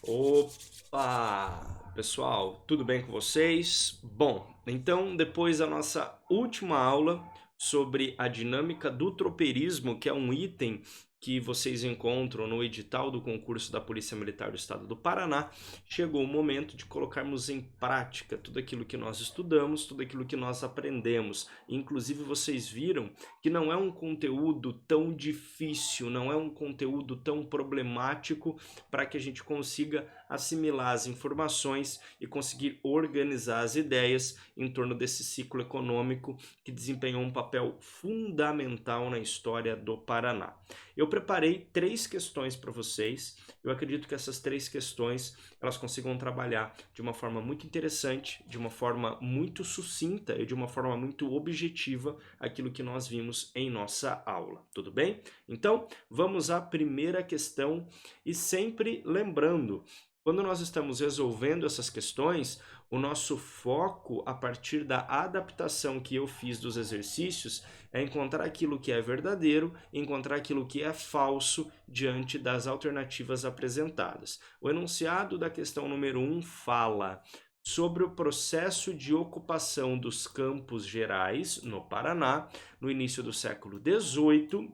Opa! Pessoal, tudo bem com vocês? Bom, então depois da nossa última aula sobre a dinâmica do tropeirismo, que é um item que vocês encontram no edital do concurso da Polícia Militar do Estado do Paraná, chegou o momento de colocarmos em prática tudo aquilo que nós estudamos, tudo aquilo que nós aprendemos. Inclusive, vocês viram que não é um conteúdo tão difícil, não é um conteúdo tão problemático para que a gente consiga assimilar as informações e conseguir organizar as ideias em torno desse ciclo econômico que desempenhou um papel fundamental na história do Paraná. Eu preparei 3 questões para vocês. Eu acredito que essas 3 questões elas consigam trabalhar de uma forma muito interessante, de uma forma muito sucinta e de uma forma muito objetiva aquilo que nós vimos em nossa aula. Tudo bem? Então, vamos à primeira questão e sempre lembrando, quando nós estamos resolvendo essas questões, o nosso foco, a partir da adaptação que eu fiz dos exercícios, é encontrar aquilo que é verdadeiro e encontrar aquilo que é falso diante das alternativas apresentadas. O enunciado da questão número 1 fala sobre o processo de ocupação dos Campos Gerais, no Paraná, no início do século XVIII.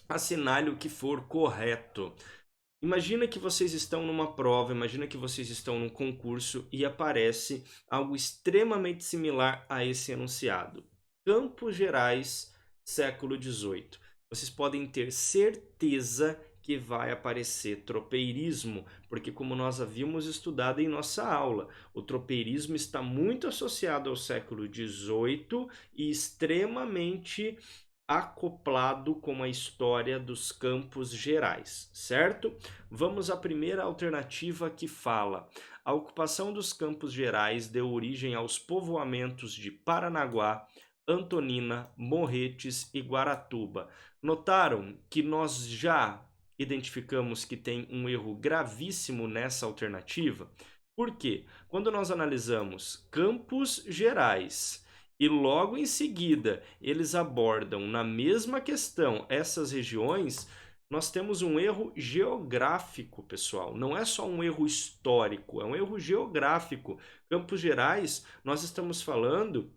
Assinale o que for correto. Imagina que vocês estão numa prova, imagina que vocês estão num concurso e aparece algo extremamente similar a esse enunciado. Campos Gerais, século XVIII. Vocês podem ter certeza que vai aparecer tropeirismo, porque como nós havíamos estudado em nossa aula, o tropeirismo está muito associado ao século XVIII e extremamente acoplado com a história dos Campos Gerais, certo? Vamos à primeira alternativa que fala: a ocupação dos Campos Gerais deu origem aos povoamentos de Paranaguá, Antonina, Morretes e Guaratuba. Notaram que nós já identificamos que tem um erro gravíssimo nessa alternativa? Por quê? Quando nós analisamos Campos Gerais e logo em seguida eles abordam na mesma questão essas regiões, nós temos um erro geográfico, pessoal. Não é só um erro histórico, é um erro geográfico. Campos Gerais, nós estamos falando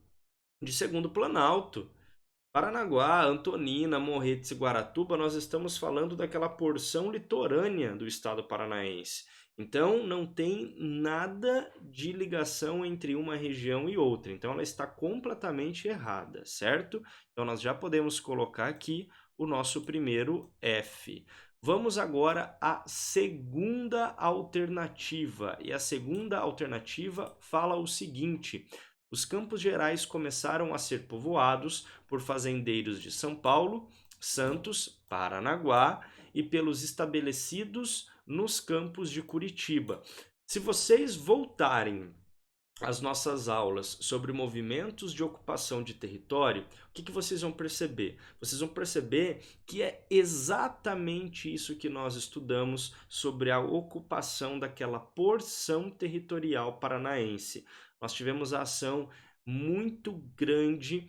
de Segundo Planalto. Paranaguá, Antonina, Morretes e Guaratuba, nós estamos falando daquela porção litorânea do estado paranaense. Então, não tem nada de ligação entre uma região e outra. Então, ela está completamente errada, certo? Então, nós já podemos colocar aqui o nosso primeiro F. Vamos agora à segunda alternativa. E a segunda alternativa fala o seguinte: os Campos Gerais começaram a ser povoados por fazendeiros de São Paulo, Santos, Paranaguá e pelos estabelecidos nos campos de Curitiba. Se vocês voltarem às nossas aulas sobre movimentos de ocupação de território, o que vocês vão perceber? Vocês vão perceber que é exatamente isso que nós estudamos sobre a ocupação daquela porção territorial paranaense. Nós tivemos a ação muito grande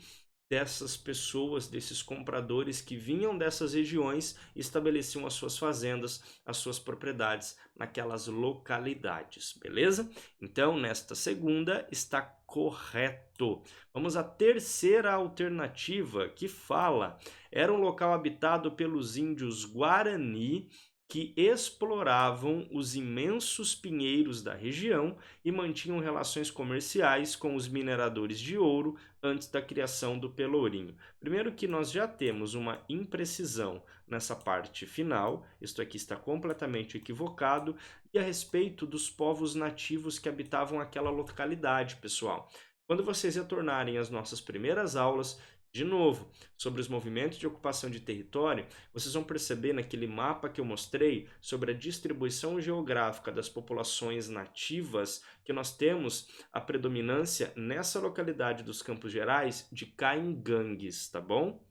dessas pessoas, desses compradores que vinham dessas regiões e estabeleciam as suas fazendas, as suas propriedades naquelas localidades, beleza? Então, nesta segunda está correto. Vamos à terceira alternativa que fala: era um local habitado pelos índios Guarani que exploravam os imensos pinheiros da região e mantinham relações comerciais com os mineradores de ouro antes da criação do Pelourinho. Primeiro que nós já temos uma imprecisão nessa parte final, isto aqui está completamente equivocado, e a respeito dos povos nativos que habitavam aquela localidade, pessoal. Quando vocês retornarem às nossas primeiras aulas, de novo, sobre os movimentos de ocupação de território, vocês vão perceber naquele mapa que eu mostrei sobre a distribuição geográfica das populações nativas que nós temos a predominância nessa localidade dos Campos Gerais de caingangues, tá bom?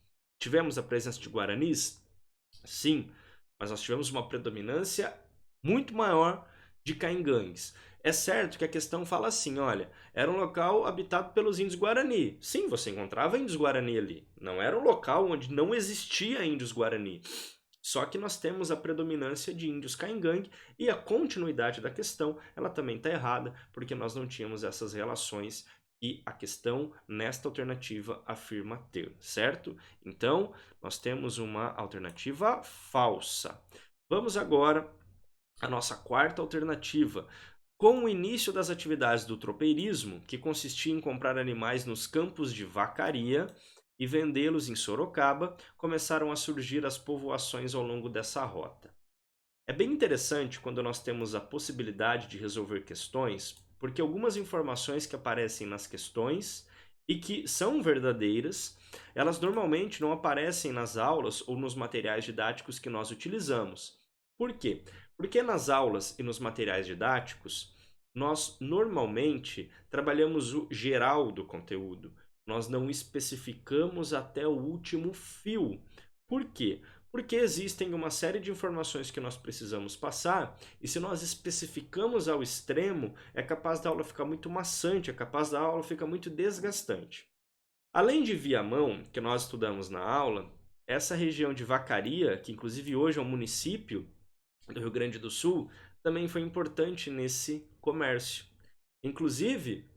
Tivemos a presença de guaranis? Sim, mas nós tivemos uma predominância muito maior de caingangues. É certo que a questão fala assim, olha, era um local habitado pelos índios Guarani. Sim, você encontrava índios Guarani ali. Não era um local onde não existia índios Guarani. Só que nós temos a predominância de índios caingangue e a continuidade da questão, ela também está errada, porque nós não tínhamos essas relações que a questão nesta alternativa afirma ter, certo? Então, nós temos uma alternativa falsa. Vamos agora à nossa quarta alternativa. Com o início das atividades do tropeirismo, que consistia em comprar animais nos campos de vacaria e vendê-los em Sorocaba, começaram a surgir as povoações ao longo dessa rota. É bem interessante quando nós temos a possibilidade de resolver questões, porque algumas informações que aparecem nas questões e que são verdadeiras, elas normalmente não aparecem nas aulas ou nos materiais didáticos que nós utilizamos. Por quê? Porque nas aulas e nos materiais didáticos, nós normalmente trabalhamos o geral do conteúdo. Nós não especificamos até o último fio. Por quê? Porque existem uma série de informações que nós precisamos passar, e se nós especificamos ao extremo, é capaz da aula ficar muito maçante, é capaz da aula ficar muito desgastante. Além de Viamão, que nós estudamos na aula, essa região de Vacaria, que inclusive hoje é um município do Rio Grande do Sul, também foi importante nesse comércio. Inclusive,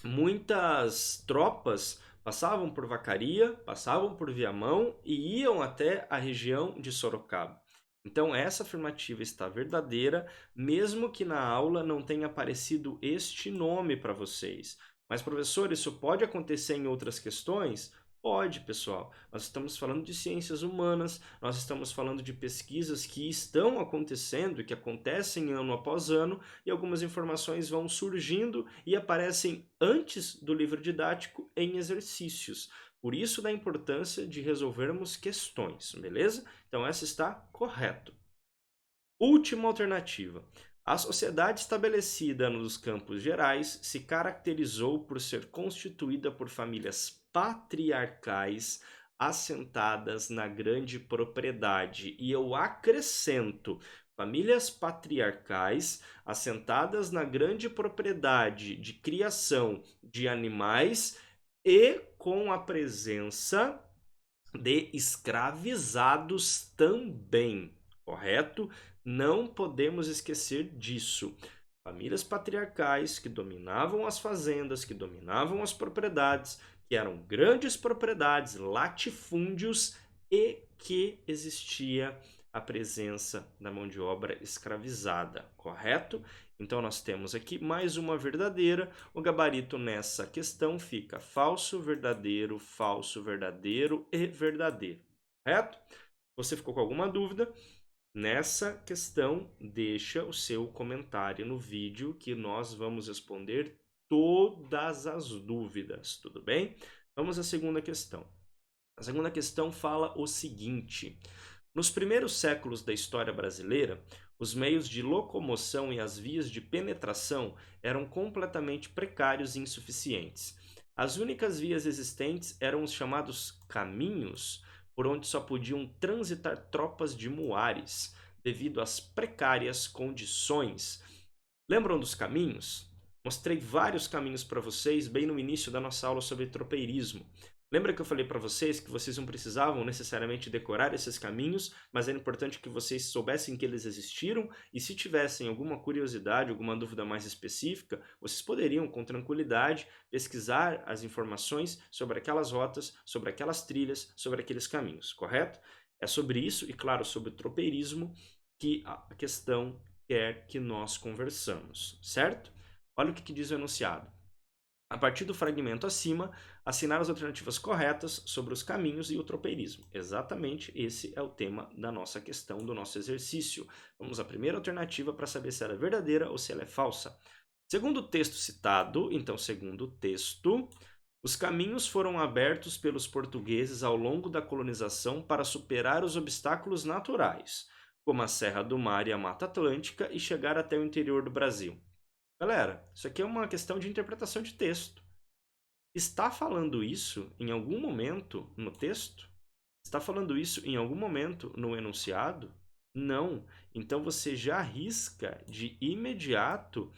muitas tropas passavam por Vacaria, passavam por Viamão e iam até a região de Sorocaba. Então, essa afirmativa está verdadeira, mesmo que na aula não tenha aparecido este nome para vocês. Mas, professor, isso pode acontecer em outras questões? Pode, pessoal. Nós estamos falando de ciências humanas, nós estamos falando de pesquisas que estão acontecendo, que acontecem ano após ano, e algumas informações vão surgindo e aparecem antes do livro didático em exercícios. Por isso da importância de resolvermos questões, beleza? Então essa está correto. Última alternativa. A sociedade estabelecida nos Campos Gerais se caracterizou por ser constituída por famílias patriarcais assentadas na grande propriedade. E eu acrescento, famílias patriarcais assentadas na grande propriedade de criação de animais e com a presença de escravizados também, correto? Não podemos esquecer disso. Famílias patriarcais que dominavam as fazendas, que dominavam as propriedades, que eram grandes propriedades, latifúndios e que existia a presença da mão de obra escravizada, correto? Então nós temos aqui mais uma verdadeira. O gabarito nessa questão fica falso, verdadeiro e verdadeiro, correto? Você ficou com alguma dúvida? Nessa questão, deixa o seu comentário no vídeo que nós vamos responder todas as dúvidas, tudo bem? Vamos à segunda questão. A segunda questão fala o seguinte: nos primeiros séculos da história brasileira, os meios de locomoção e as vias de penetração eram completamente precários e insuficientes. As únicas vias existentes eram os chamados caminhos, por onde só podiam transitar tropas de muares, devido às precárias condições. Lembram dos caminhos? Mostrei vários caminhos para vocês bem no início da nossa aula sobre tropeirismo. Lembra que eu falei para vocês que vocês não precisavam necessariamente decorar esses caminhos, mas era importante que vocês soubessem que eles existiram e se tivessem alguma curiosidade, alguma dúvida mais específica, vocês poderiam com tranquilidade pesquisar as informações sobre aquelas rotas, sobre aquelas trilhas, sobre aqueles caminhos, correto? É sobre isso e, claro, sobre o tropeirismo que a questão quer que nós conversamos, certo? Olha o que diz o enunciado. A partir do fragmento acima, assinar as alternativas corretas sobre os caminhos e o tropeirismo. Exatamente esse é o tema da nossa questão, do nosso exercício. Vamos à primeira alternativa para saber se ela é verdadeira ou se ela é falsa. Segundo o texto citado, então, segundo o texto, os caminhos foram abertos pelos portugueses ao longo da colonização para superar os obstáculos naturais, como a Serra do Mar e a Mata Atlântica, e chegar até o interior do Brasil. Galera, isso aqui é uma questão de interpretação de texto. Está falando isso em algum momento no texto? Está falando isso em algum momento no enunciado? Não. Então você já risca de imediato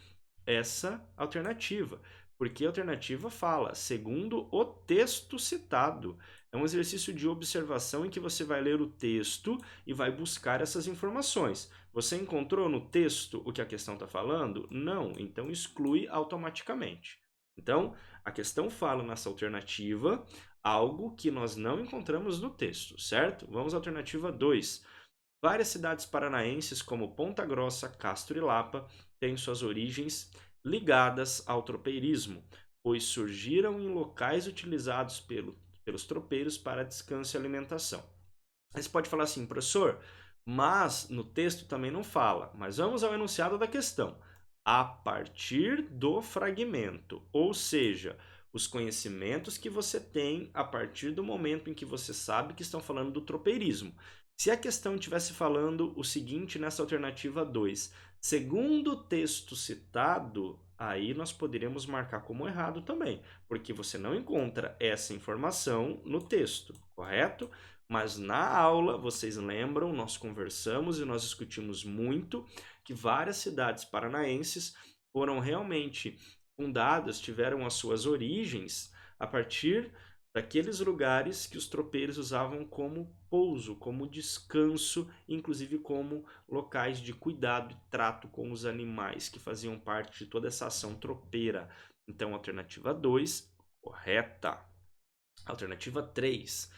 essa alternativa. Porque a alternativa fala, segundo o texto citado. É um exercício de observação em que você vai ler o texto e vai buscar essas informações. Você encontrou no texto o que a questão está falando? Não, então exclui automaticamente. Então, a questão fala nessa alternativa algo que nós não encontramos no texto, certo? Vamos à alternativa 2. Várias cidades paranaenses, como Ponta Grossa, Castro e Lapa, têm suas origens ligadas ao tropeirismo, pois surgiram em locais utilizados pelos tropeiros para descanso e alimentação. Aí você pode falar assim, professor, mas no texto também não fala. Mas vamos ao enunciado da questão. A partir do fragmento, ou seja, os conhecimentos que você tem a partir do momento em que você sabe que estão falando do tropeirismo. Se a questão estivesse falando o seguinte nessa alternativa 2, segundo o texto citado, aí nós poderíamos marcar como errado também, porque você não encontra essa informação no texto, correto? Mas na aula, vocês lembram, nós conversamos e nós discutimos muito que várias cidades paranaenses foram realmente fundadas, tiveram as suas origens a partir daqueles lugares que os tropeiros usavam como pouso, como descanso, inclusive como locais de cuidado e trato com os animais que faziam parte de toda essa ação tropeira. Então, alternativa 2, correta. Alternativa 3.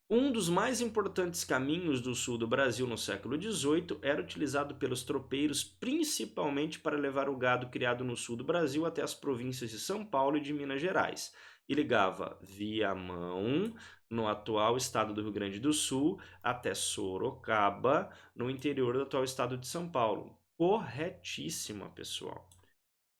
Um dos mais importantes caminhos do sul do Brasil no século XVIII era utilizado pelos tropeiros principalmente para levar o gado criado no sul do Brasil até as províncias de São Paulo e de Minas Gerais, e ligava Viamão, no atual estado do Rio Grande do Sul, até Sorocaba, no interior do atual estado de São Paulo. Corretíssima, pessoal.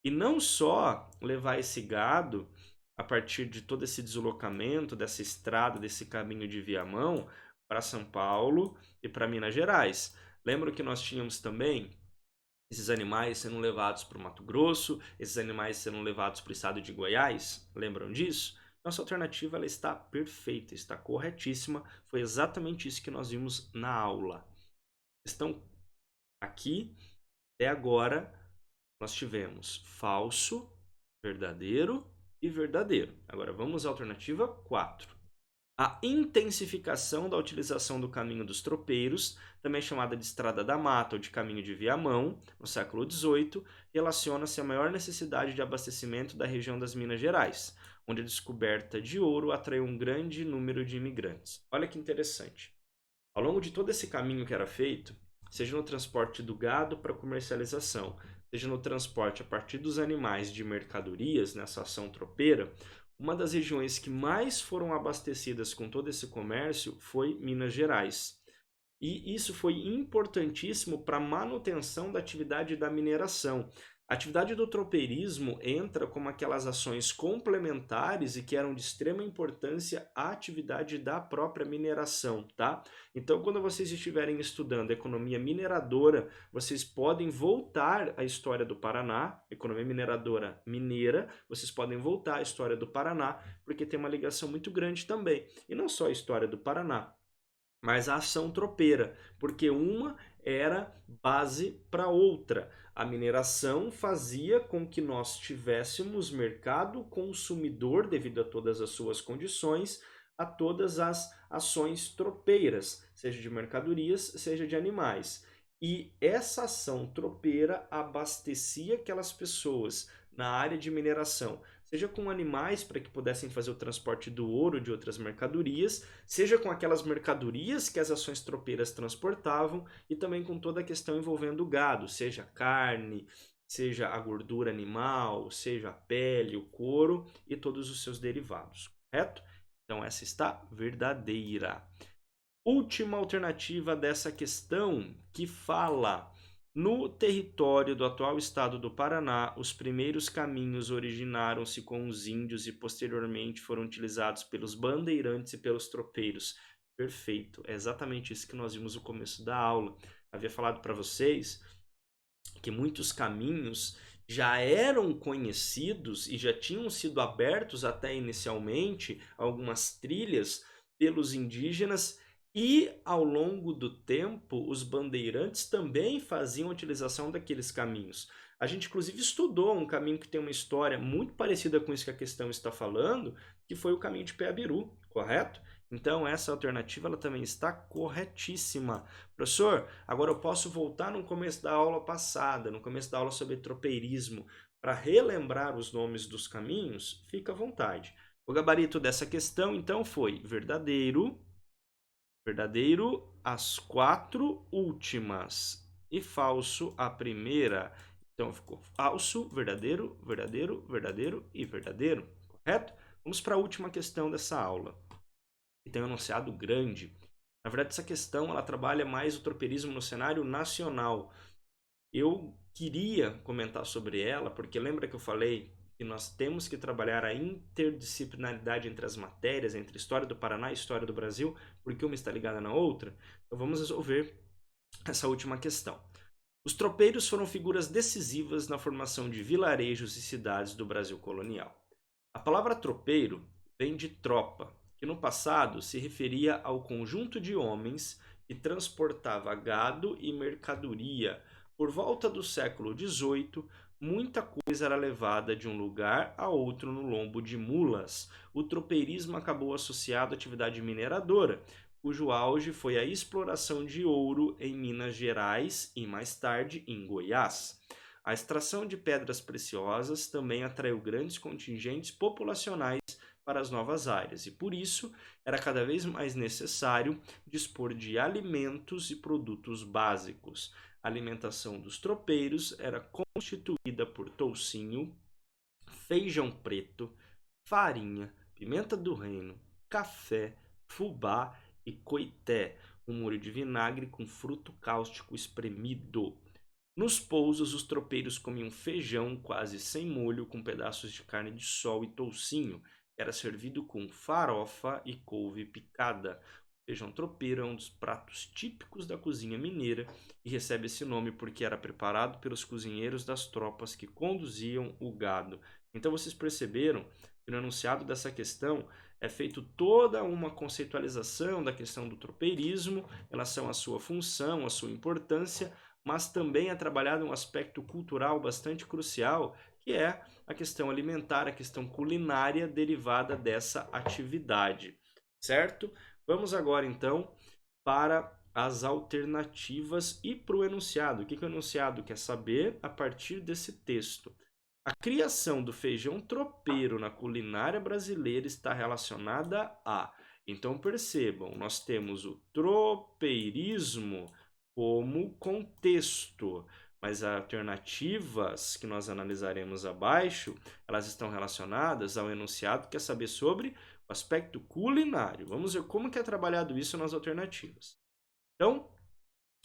E não só levar esse gado a partir de todo esse deslocamento, dessa estrada, desse caminho de Viamão para São Paulo e para Minas Gerais. Lembram que nós tínhamos também esses animais sendo levados para o Mato Grosso, esses animais sendo levados para o estado de Goiás? Lembram disso? Nossa alternativa ela está perfeita, está corretíssima. Foi exatamente isso que nós vimos na aula. Estão aqui, até agora, nós tivemos falso, verdadeiro e verdadeiro. Agora vamos à alternativa 4. A intensificação da utilização do caminho dos tropeiros, também chamada de Estrada da Mata ou de Caminho de Viamão, no século XVIII, relaciona-se à maior necessidade de abastecimento da região das Minas Gerais, onde a descoberta de ouro atraiu um grande número de imigrantes. Olha que interessante. Ao longo de todo esse caminho que era feito, seja no transporte do gado para comercialização, seja no transporte a partir dos animais de mercadorias nessa ação tropeira, uma das regiões que mais foram abastecidas com todo esse comércio foi Minas Gerais. E isso foi importantíssimo para a manutenção da atividade da mineração. A atividade do tropeirismo entra como aquelas ações complementares e que eram de extrema importância à atividade da própria mineração, tá? Então, quando vocês estiverem estudando economia mineradora, vocês podem voltar à história do Paraná, economia mineradora mineira, vocês podem voltar à história do Paraná, porque tem uma ligação muito grande também. E não só a história do Paraná, mas a ação tropeira, porque uma era base para outra. A mineração fazia com que nós tivéssemos mercado consumidor, devido a todas as suas condições, a todas as ações tropeiras, seja de mercadorias, seja de animais. E essa ação tropeira abastecia aquelas pessoas na área de mineração, seja com animais para que pudessem fazer o transporte do ouro de outras mercadorias, seja com aquelas mercadorias que as ações tropeiras transportavam e também com toda a questão envolvendo o gado, seja carne, seja a gordura animal, seja a pele, o couro e todos os seus derivados, correto? Então essa está verdadeira. Última alternativa dessa questão que fala: no território do atual estado do Paraná, os primeiros caminhos originaram-se com os índios e posteriormente foram utilizados pelos bandeirantes e pelos tropeiros. Perfeito, é exatamente isso que nós vimos no começo da aula. Havia falado para vocês que muitos caminhos já eram conhecidos e já tinham sido abertos até inicialmente, algumas trilhas pelos indígenas E ao longo do tempo, os bandeirantes também faziam utilização daqueles caminhos. A gente, inclusive, estudou um caminho que tem uma história muito parecida com isso que a questão está falando, que foi o caminho de Peabiru, correto? Então, essa alternativa ela também está corretíssima. Professor, agora eu posso voltar no começo da aula passada, no começo da aula sobre tropeirismo, para relembrar os nomes dos caminhos? Fica à vontade. O gabarito dessa questão, então, foi verdadeiro. Verdadeiro as 4 últimas e falso a primeira. Então ficou falso, verdadeiro, verdadeiro, verdadeiro e verdadeiro, correto? Vamos para a última questão dessa aula. Que tem um enunciado grande. Na verdade, essa questão ela trabalha mais o tropeirismo no cenário nacional. Eu queria comentar sobre ela, porque lembra que eu falei que nós temos que trabalhar a interdisciplinaridade entre as matérias, entre História do Paraná e História do Brasil, porque uma está ligada na outra? Então vamos resolver essa última questão. Os tropeiros foram figuras decisivas na formação de vilarejos e cidades do Brasil colonial. A palavra tropeiro vem de tropa, que no passado se referia ao conjunto de homens que transportava gado e mercadoria. Por volta do século XVIII, muita coisa era levada de um lugar a outro no lombo de mulas. O tropeirismo acabou associado à atividade mineradora, cujo auge foi a exploração de ouro em Minas Gerais e mais tarde em Goiás. A extração de pedras preciosas também atraiu grandes contingentes populacionais para as novas áreas e, por isso, era cada vez mais necessário dispor de alimentos e produtos básicos. A alimentação dos tropeiros era constituída por toucinho, feijão preto, farinha, pimenta do reino, café, fubá e coité, um molho de vinagre com fruto cáustico espremido. Nos pousos, os tropeiros comiam feijão quase sem molho, com pedaços de carne de sol e toucinho. Era servido com farofa e couve picada. O feijão tropeiro é um dos pratos típicos da cozinha mineira e recebe esse nome porque era preparado pelos cozinheiros das tropas que conduziam o gado. Então vocês perceberam que no enunciado dessa questão é feito toda uma conceitualização da questão do tropeirismo, em relação à sua função, à sua importância, mas também é trabalhado um aspecto cultural bastante crucial, que é a questão alimentar, a questão culinária derivada dessa atividade, certo? Vamos agora então para as alternativas e para o enunciado. O que o enunciado quer saber a partir desse texto? A criação do feijão tropeiro na culinária brasileira está relacionada a. Então percebam, nós temos o tropeirismo como contexto, mas as alternativas que nós analisaremos abaixo, elas estão relacionadas ao enunciado que quer saber sobre o aspecto culinário. Vamos ver como que é trabalhado isso nas alternativas. Então,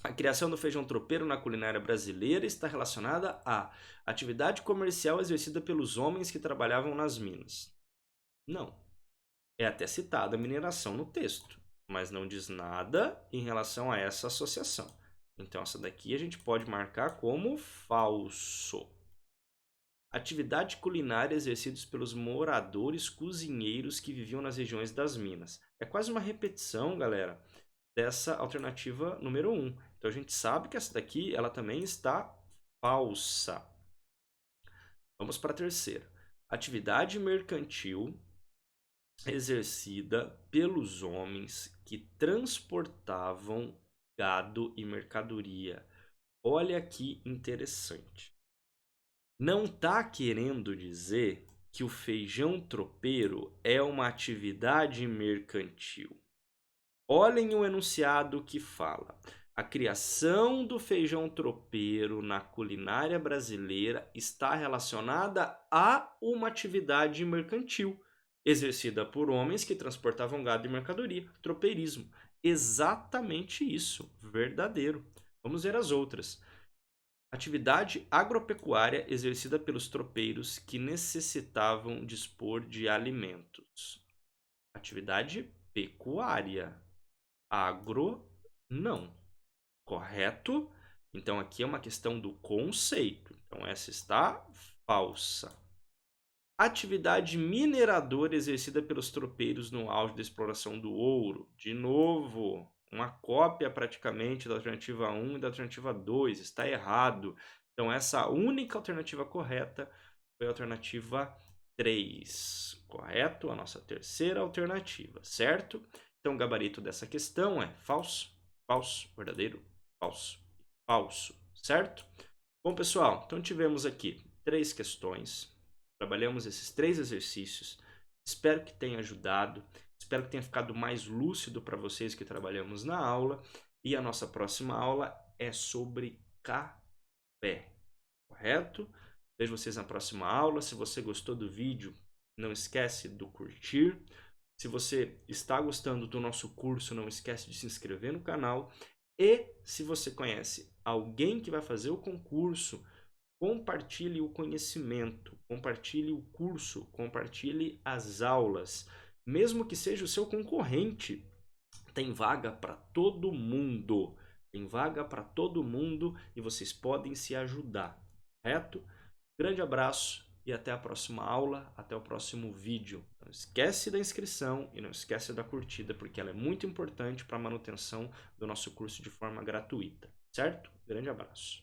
a criação do feijão tropeiro na culinária brasileira está relacionada à atividade comercial exercida pelos homens que trabalhavam nas minas. Não. É até citada a mineração no texto, mas não diz nada em relação a essa associação. Então, essa daqui a gente pode marcar como falso. Atividade culinária exercida pelos moradores cozinheiros que viviam nas regiões das minas. É quase uma repetição, galera, dessa alternativa número 1. Então, a gente sabe que essa daqui ela também está falsa. Vamos para a terceira. Atividade mercantil exercida pelos homens que transportavam gado e mercadoria. Olha que interessante. Não está querendo dizer que o feijão tropeiro é uma atividade mercantil. Olhem o enunciado que fala: a criação do feijão tropeiro na culinária brasileira está relacionada a uma atividade mercantil, exercida por homens que transportavam gado e mercadoria, tropeirismo. Exatamente isso, verdadeiro. Vamos ver as outras. Atividade agropecuária exercida pelos tropeiros que necessitavam dispor de alimentos. Atividade pecuária. Agro, não. Correto? Então aqui é uma questão do conceito. Então essa está falsa. Atividade mineradora exercida pelos tropeiros no auge da exploração do ouro. De novo, uma cópia praticamente da alternativa 1 e da alternativa 2, está errado. Então, essa única alternativa correta foi a alternativa 3, correto? A nossa terceira alternativa, certo? Então, o gabarito dessa questão é falso, falso, verdadeiro, falso, falso, certo? Bom, pessoal, então tivemos aqui 3 questões, trabalhamos esses 3 exercícios, espero que tenha ajudado, espero que tenha ficado mais lúcido para vocês que trabalhamos na aula, e a nossa próxima aula é sobre café, correto? Vejo vocês na próxima aula. Se você gostou do vídeo, não esquece do curtir. Se você está gostando do nosso curso, não esquece de se inscrever no canal. E se você conhece alguém que vai fazer o concurso, compartilhe o conhecimento, compartilhe o curso, compartilhe as aulas. Mesmo que seja o seu concorrente, tem vaga para todo mundo. Tem vaga para todo mundo e vocês podem se ajudar, correto? Grande abraço e até a próxima aula, até o próximo vídeo. Não esquece da inscrição e não esquece da curtida, porque ela é muito importante para a manutenção do nosso curso de forma gratuita, certo? Grande abraço.